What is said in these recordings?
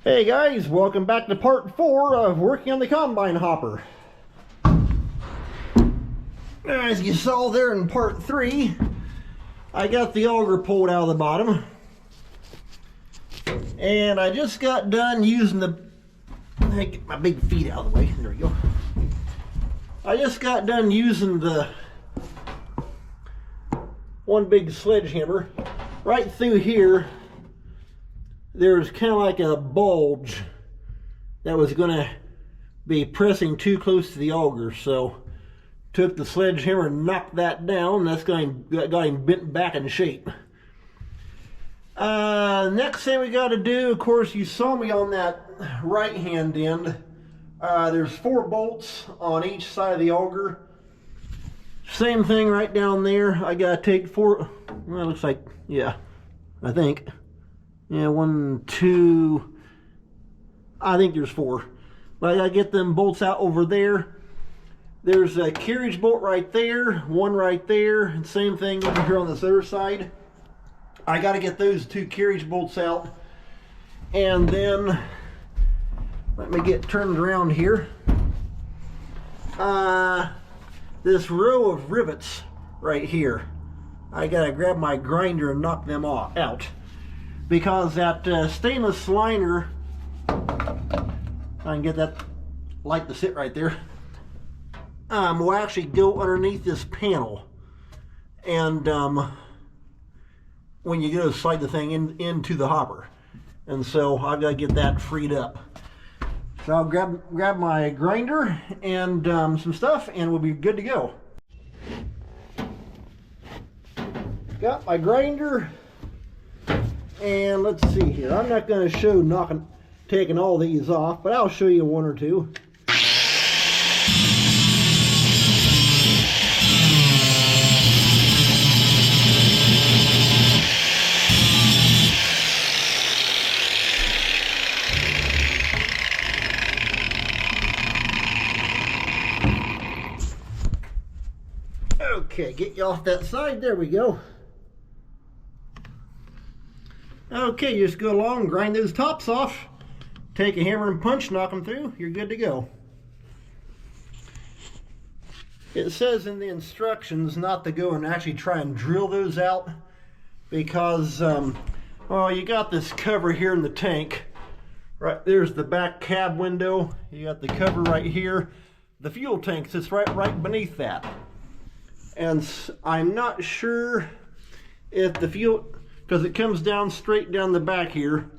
Hey guys, welcome back to part 4 of working on the combine hopper. As you saw there in part 3, I got the auger pulled out of the bottom. And I just got done using get my big feet out of the way. There we go. I just got done using the one big sledgehammer. Right through here, there's kind of like a bulge that was going to be pressing too close to the auger, so took the sledgehammer and knocked that down. That's got him bent back in shape. Next thing we got to do, of course, you saw me on that right hand end. There's 4 bolts on each side of the auger. Same thing right down there. I got to take 4, well, it looks like, yeah, I think. Yeah, 1, 2, I think there's 4. But I gotta get them bolts out over there. There's a carriage bolt right there, one right there, and same thing over here on this other side. I gotta get those 2 carriage bolts out. And then, let me get turned around here. This row of rivets right here, I gotta grab my grinder and knock them out. Because that stainless liner, I can get that light to sit right there, will actually go underneath this panel. And when you go to slide the thing into the hopper. And so I've got to get that freed up. So I'll grab my grinder and some stuff, and we'll be good to go. Got my grinder. And let's see here. I'm not going to show taking all these off, but I'll show you 1 or 2. Okay, get you off that side. There we go. Okay, you just go along, grind those tops off, take a hammer and punch, knock them through, you're good to go. It says in the instructions not to go and actually try and drill those out because, well, you got this cover here in the tank. Right there's the back cab window. You got the cover right here. The fuel tank sits right beneath that. And I'm not sure if the fuel, because it comes down straight down the back here.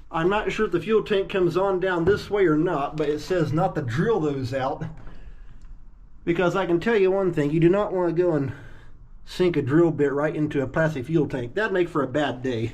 I'm not sure if the fuel tank comes on down this way or not, but it says not to drill those out. Because I can tell you one thing, you do not want to go and sink a drill bit right into a plastic fuel tank. That'd make for a bad day.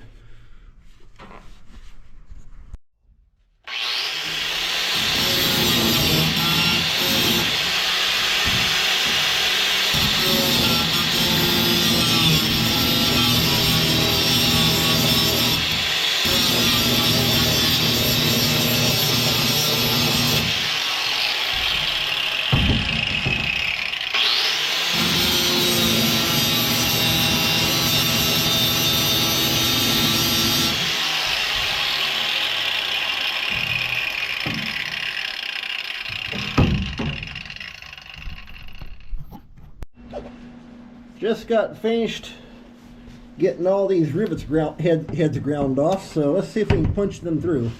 Just got finished getting all these rivets heads ground off, so let's see if we can punch them through.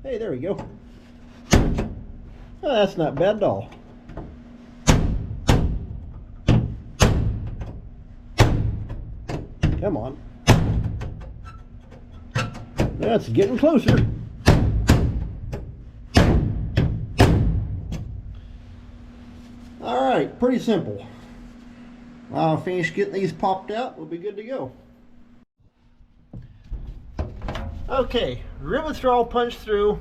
Hey, there we go. Oh, that's not bad at all. Come on. That's getting closer. Alright, pretty simple. I'll finish getting these popped out. We'll be good to go. Okay, rivets are all punched through.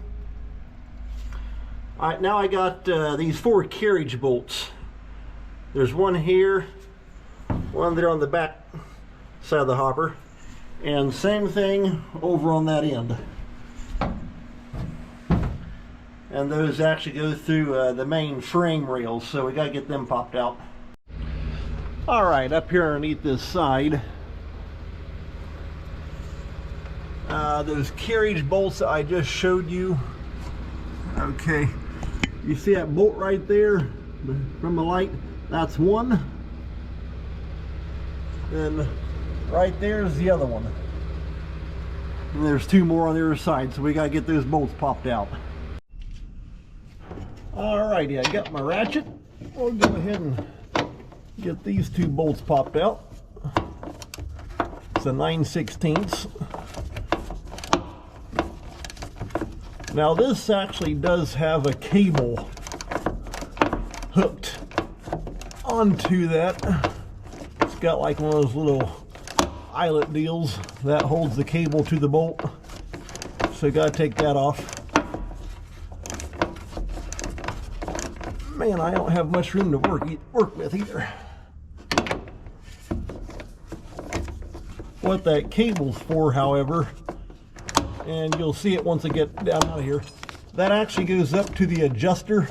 Alright, now I got these 4 carriage bolts. There's one here, one there on the back side of the hopper, and same thing over on that end. And those actually go through the main frame rails, so we gotta get them popped out. Alright, up here underneath this side, those carriage bolts that I just showed you. Okay, you see that bolt right there from the light? That's one. Then right there is the other one. And there's two more on the other side, so we gotta get those bolts popped out. Alrighty, I got my ratchet. We'll go ahead and get these two bolts popped out. It's a 9/16. Now this actually does have a cable hooked onto that. It's got like one of those little eyelet deals that holds the cable to the bolt. So you gotta take that off. Man, I don't have much room to work with either. What that cable's for, however, and you'll see it once I get down out of here, that actually goes up to the adjuster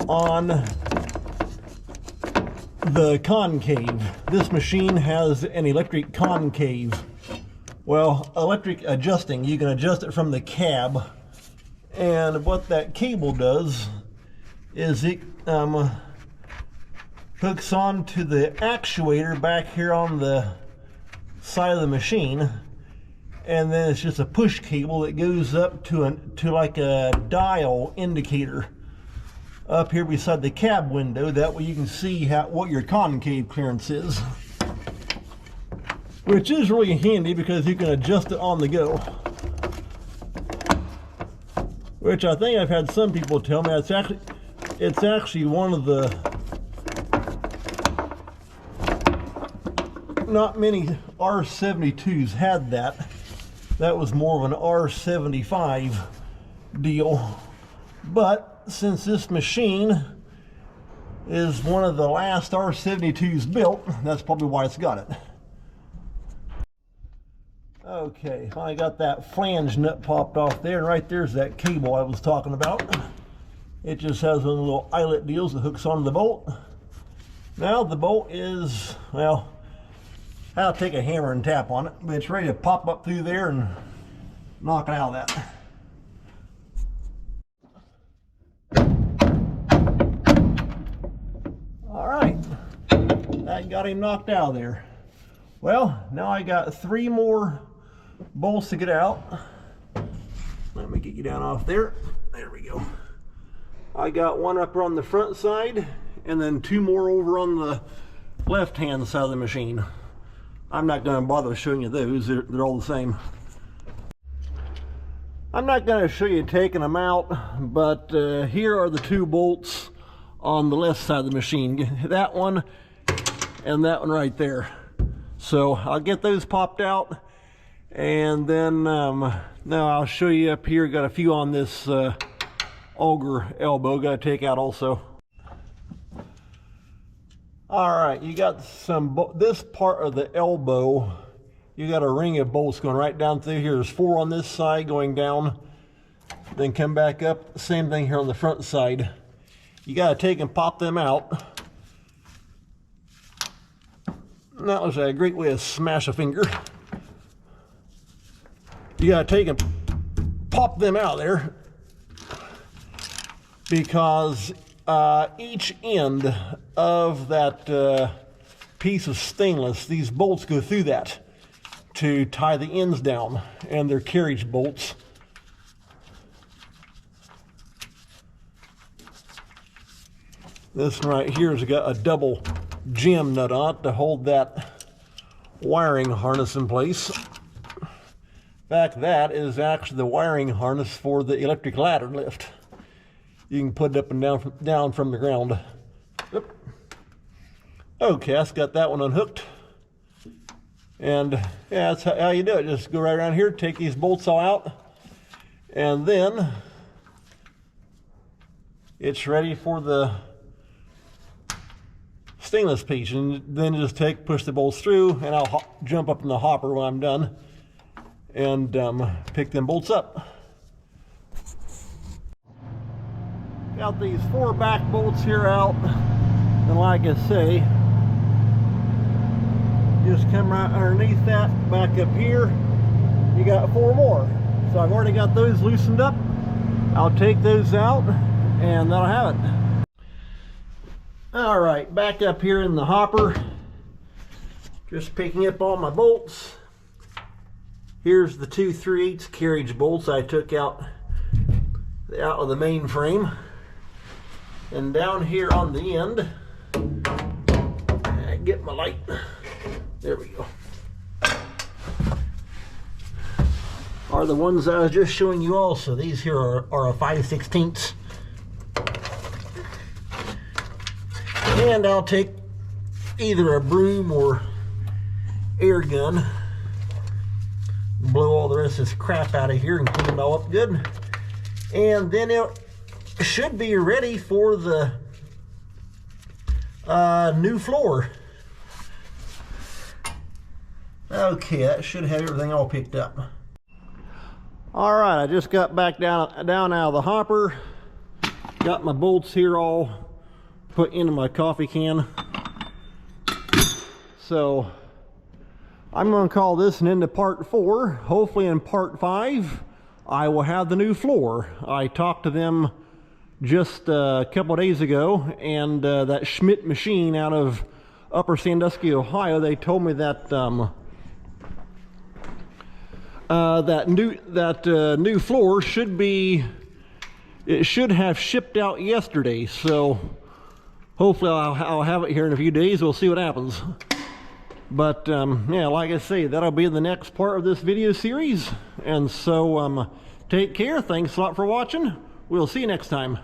on the concave. This machine has an electric concave. Well, electric adjusting, you can adjust it from the cab, and what that cable does is it hooks on to the actuator back here on the side of the machine, and then it's just a push cable that goes up to like a dial indicator up here beside the cab window. That way you can see what your concave clearance is, which is really handy because you can adjust it on the go. Which I think I've had some people tell me it's actually one of the, not many R72s had that. That was more of an R75 deal. But since this machine is one of the last R72s built, that's probably why it's got it. Okay, I got that flange nut popped off there, and right there's that cable I was talking about. It just has one of the little eyelet deals that hooks onto the bolt. Now the bolt is, well, I'll take a hammer and tap on it, but it's ready to pop up through there and knock it out of that. Alright, that got him knocked out of there. Well, now I got 3 more bolts to get out. Let me get you down off there. There we go. I got one up on the front side, and then 2 more over on the left hand side of the machine. I'm not going to bother showing you those, they're all the same. I'm not going to show you taking them out, but here are the 2 bolts on the left side of the machine. That one and that one right there. So I'll get those popped out, and then now I'll show you up here. Got a few on this auger elbow, got to take out also. Alright, you got this part of the elbow, you got a ring of bolts going right down through here. There's 4 on this side going down, then come back up. Same thing here on the front side. You got to take and pop them out. That was a great way to smash a finger. You got to take and pop them out there, because each end of that piece of stainless, these bolts go through that to tie the ends down, and they're carriage bolts. This one right here has got a double gem nut on it to hold that wiring harness in place. In fact, that is actually the wiring harness for the electric ladder lift. You can put it up and down from the ground. Yep. Okay, that's got that one unhooked. And yeah, that's how you do it. Just go right around here, take these bolts all out, and then it's ready for the stainless piece. And then just push the bolts through, and I'll jump up in the hopper when I'm done and pick them bolts up. Got these 4 back bolts here out, and like I say, just come right underneath that, back up here, you got 4 more. So I've already got those loosened up. I'll take those out and that'll have it. All right, back up here in the hopper. Just picking up all my bolts. Here's the 2 3/8 carriage bolts I took out of the main frame. And down here on the end, get my light. There we go. Are the ones I was just showing you also. These here are a 5/16. And I'll take either a broom or air gun, blow all the rest of this crap out of here and clean it all up good. And then it should be ready for the new floor. Okay, that should have everything all picked up. All right, I just got back down out of the hopper. Got my bolts here all put into my coffee can. So I'm going to call this an end to part 4. Hopefully in part 5, I will have the new floor. I talked to them just a couple of days ago, and that Schmidt machine out of Upper Sandusky, Ohio, they told me that new floor should have shipped out yesterday. So hopefully I'll have it here in a few days. We'll see what happens. But yeah, like I say, that'll be the next part of this video series. And so take care. Thanks a lot for watching. We'll see you next time.